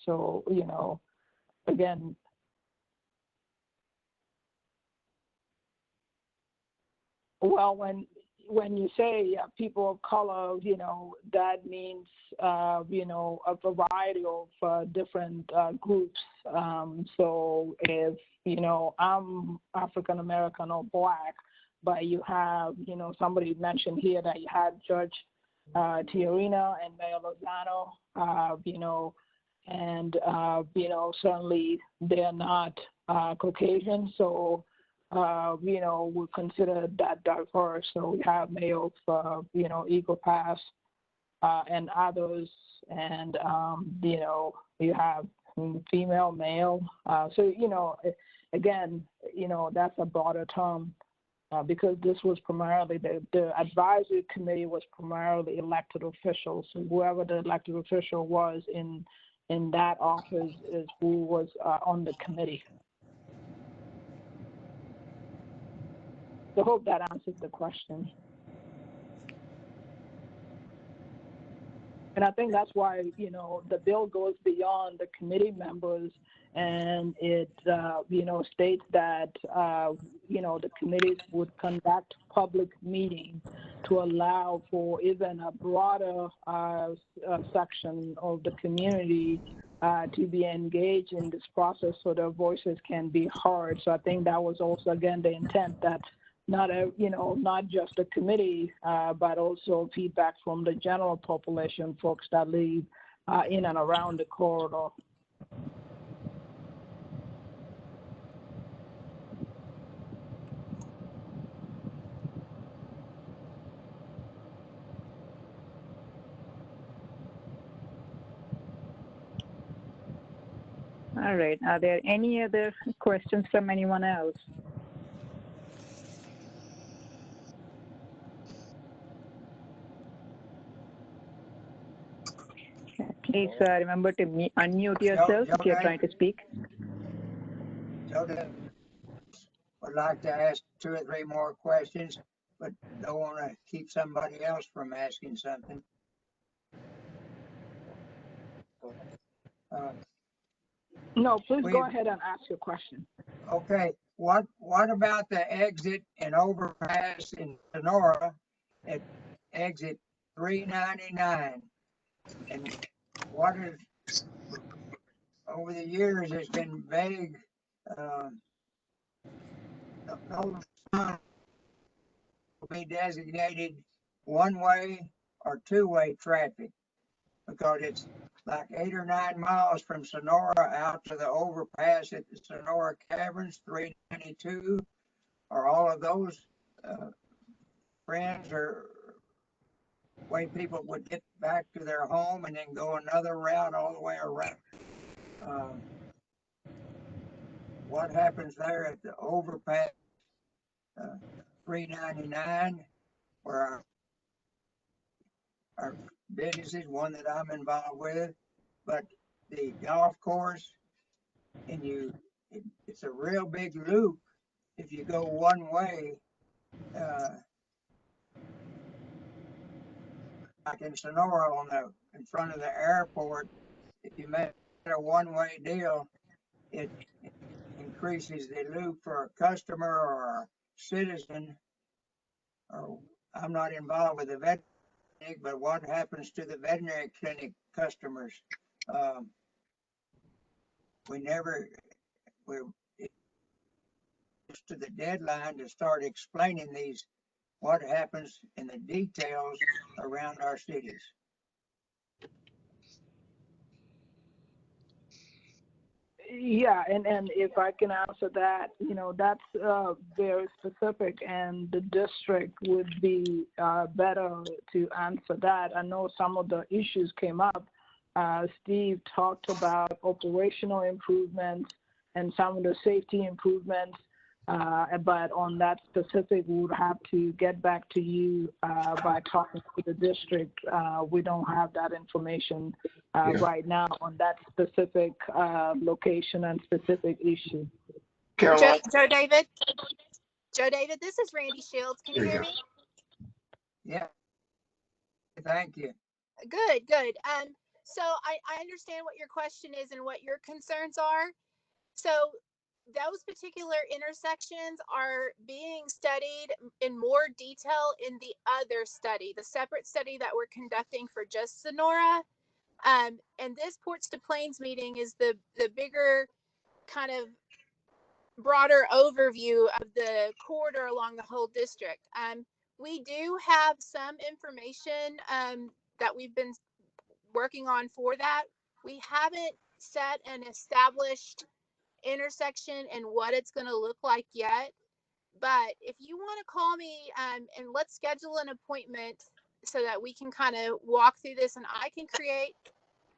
So, you know, again, well, when you say people of color, you know, that means, you know, a variety of different groups. So if, you know, I'm African American or Black, but you have, you know, somebody mentioned here that you had Judge Tiarina and Mayor Lozano, you know, and, you know, certainly they're not Caucasian, so, you know, we consider that diverse. So we have males, you know, Eagle Pass and others, and, you know, you have female, male. So, you know, again, you know, that's a broader term. Because this was primarily, the advisory committee was primarily elected officials. So whoever the elected official was in that office is who was on the committee. So I hope that answers the question. And I think that's why, you know, the bill goes beyond the committee members, and it, you know, states that, you know, the committees would conduct public meetings to allow for even a broader section of the community to be engaged in this process so their voices can be heard. So I think that was also, again, the intent that you know, not just the committee, but also feedback from the general population, folks that live in and around the corridor. All right. Are there any other questions from anyone else? Please remember to unmute yourself if you're trying to speak. Tilda would like to ask 2 or 3 more questions, but don't want to keep somebody else from asking something. No, please We- go ahead and ask your question. Okay, what about the exit and overpass in Sonora at exit 399? And what is, over the years, it's been vague. Those signs will be designated one-way or two-way traffic because it's like 8 or 9 miles from Sonora out to the overpass at the Sonora Caverns, 392. Are all of those friends or way people would get back to their home and then go another route all the way around? What happens there at the overpass 399 where our business is one that I'm involved with, but the golf course, and it's a real big loop if you go one way, like in Sonora in front of the airport. If you make it a one-way deal, it increases the loop for a customer or a citizen. Or I'm not involved with the veterinary clinic, but what happens to the veterinary clinic customers? We're to the deadline to start explaining what happens in the details around our cities. Yeah, and if I can answer that, that's very specific, and the district would be better to answer that. I know some of the issues came up. Steve talked about operational improvements and some of the safety improvements, but on that specific, we would have to get back to you by talking to the district. We don't have that information right now on that specific location and specific issue. Caroline. Joe David, this is Randy Shields. Can you hear me? Yeah. Thank you. Good. So I understand what your question is and what your concerns are. So those particular intersections are being studied in more detail in the other study, the separate study that we're conducting for just Sonora. And this Ports to Plains meeting is the bigger kind of broader overview of the corridor along the whole district. We do have some information that we've been working on for that. We haven't set an established intersection and what it's going to look like yet. But if you want to call me and let's schedule an appointment so that we can kind of walk through this, and I can create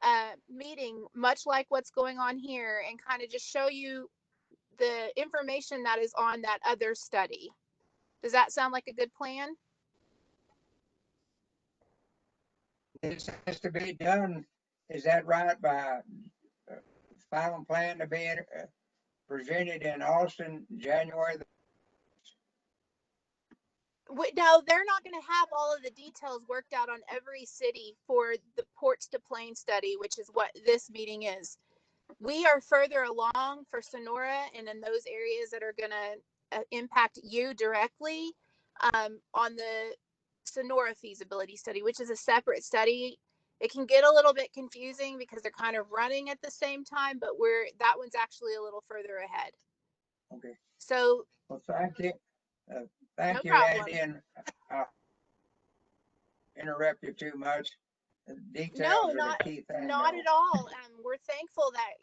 a meeting much like what's going on here and kind of just show you the information that is on that other study. Does that sound like a good plan? This has to be done, is that right, by final plan to be presented in Austin January? No, they're not going to have all of the details worked out on every city for the Ports to Plains study, which is what this meeting is. We are further along for Sonora and in those areas that are going to impact you directly on the Sonora feasibility study, which is a separate study. It can get a little bit confusing because they're kind of running at the same time, but that one's actually a little further ahead. Okay. So, well, thank you. Thank no you, problem. Andy, and interrupt you too much. The details No, are the key thing. not at all. We're thankful that,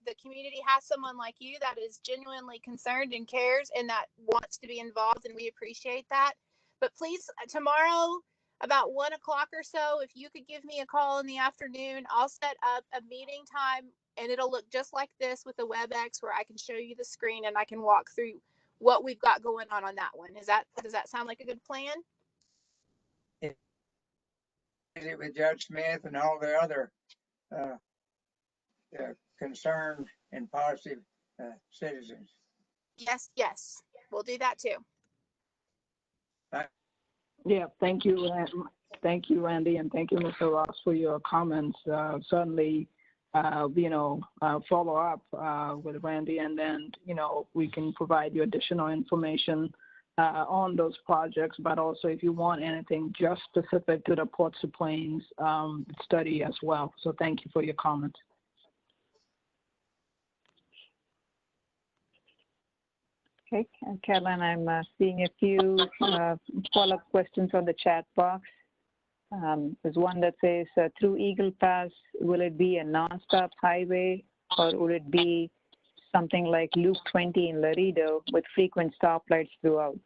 the community has someone like you that is genuinely concerned and cares and that wants to be involved, and we appreciate that. But please, tomorrow, about 1 o'clock or so, if you could give me a call in the afternoon, I'll set up a meeting time, and it'll look just like this with a WebEx where I can show you the screen and I can walk through what we've got going on that one. Does that sound like a good plan? It with Judge Smith and all the other concerned and positive citizens. Yes, we'll do that too. Yeah, thank you, Randy, and thank you, Mr. Ross, for your comments. Certainly, follow up with Randy, and then, we can provide you additional information on those projects, but also if you want anything just specific to the Ports to Plains study as well. So thank you for your comments. Okay, Caroline, I'm seeing a few follow-up questions on the chat box. There's one that says, through Eagle Pass, will it be a nonstop highway, or would it be something like Loop 20 in Laredo with frequent stoplights throughout?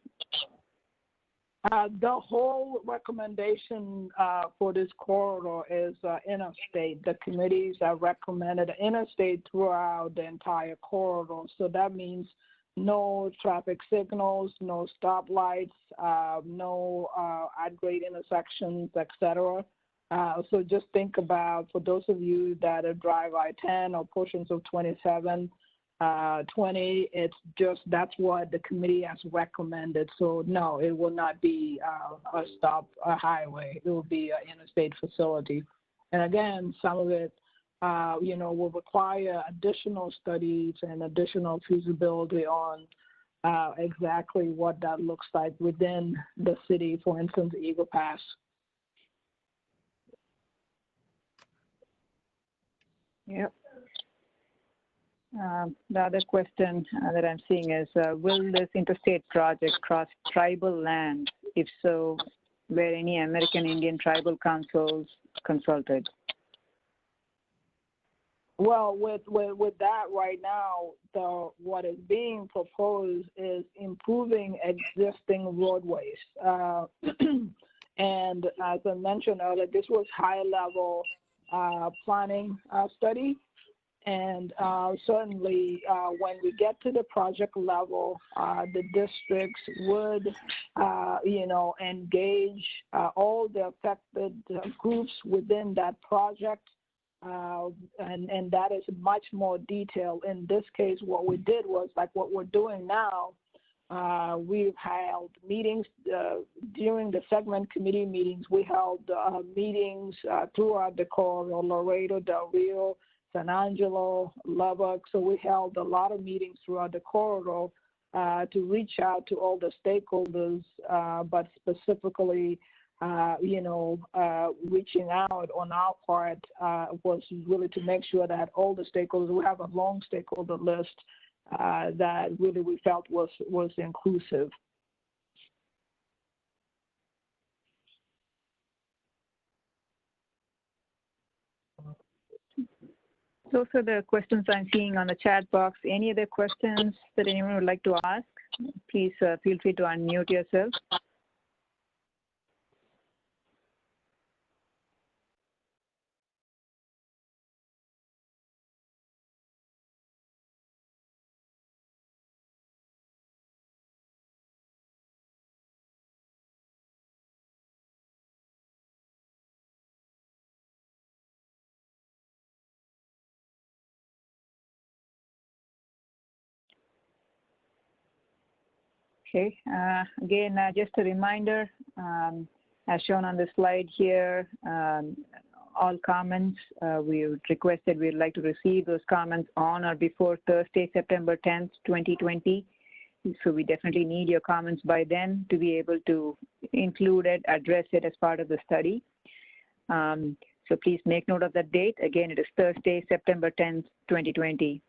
The whole recommendation for this corridor is interstate. The committees have recommended interstate throughout the entire corridor. So that means no traffic signals, no stoplights, no at-grade intersections, etc. So just think about, for those of you that drive I-10 or portions of 27, 20, it's just, that's what the committee has recommended. So no, it will not be a highway. It will be an interstate facility. And again, some of it, will require additional studies and additional feasibility on exactly what that looks like within the city, for instance, Eagle Pass. Yep. The other question that I'm seeing is, will this interstate project cross tribal land? If so, were any American Indian tribal councils consulted? Well, with that right now, what is being proposed is improving existing roadways. And as I mentioned earlier, this was high-level planning study. And certainly, when we get to the project level, the districts would, engage all the affected groups within that project. And that is much more detailed. In this case, what we did was, like what we're doing now, we've held meetings during the segment committee meetings. We held meetings throughout the corridor, Laredo, Del Rio, San Angelo, Lubbock. So we held a lot of meetings throughout the corridor to reach out to all the stakeholders, but specifically, reaching out on our part was really to make sure that all the stakeholders, we have a long stakeholder list that really we felt was inclusive. Those are the questions I'm seeing on the chat box. Any other questions that anyone would like to ask? Please feel free to unmute yourself. Okay, again, just a reminder, as shown on the slide here, all comments, we would request that we'd like to receive those comments on or before Thursday, September 10th, 2020. So we definitely need your comments by then to be able to include it, address it as part of the study. So please make note of that date. Again, it is Thursday, September 10th, 2020.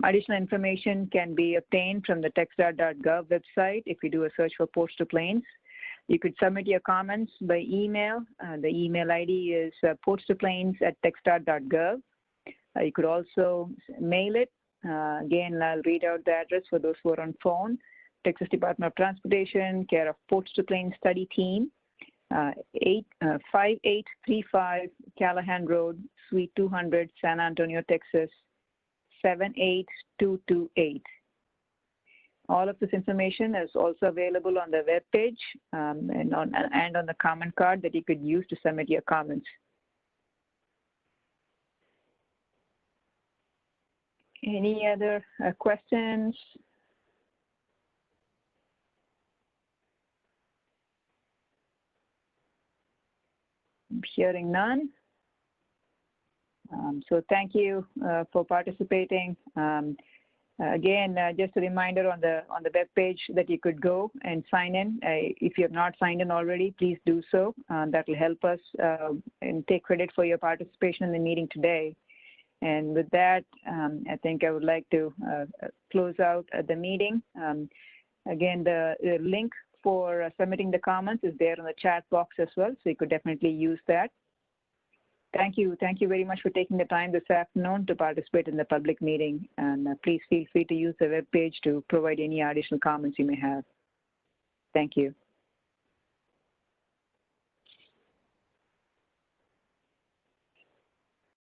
Additional information can be obtained from the TxDOT.gov website if you do a search for Ports to Plains. You could submit your comments by email. The email ID is portstoplains@txdot.gov. You could also mail it. Again, I'll read out the address for those who are on phone. Texas Department of Transportation, care of Ports to Plains Study Team, 5835 Callahan Road, Suite 200, San Antonio, Texas, 78228. All of this information is also available on the web page and on the comment card that you could use to submit your comments. Any other questions? I'm hearing none. So thank you for participating. Again, just a reminder on the web page that you could go and sign in. If you have not signed in already, please do so. That will help us and take credit for your participation in the meeting today. And with that, I think I would like to close out the meeting. Again, the link for submitting the comments is there in the chat box as well, so you could definitely use that. Thank you. Thank you very much for taking the time this afternoon to participate in the public meeting. And please feel free to use the web page to provide any additional comments you may have. Thank you.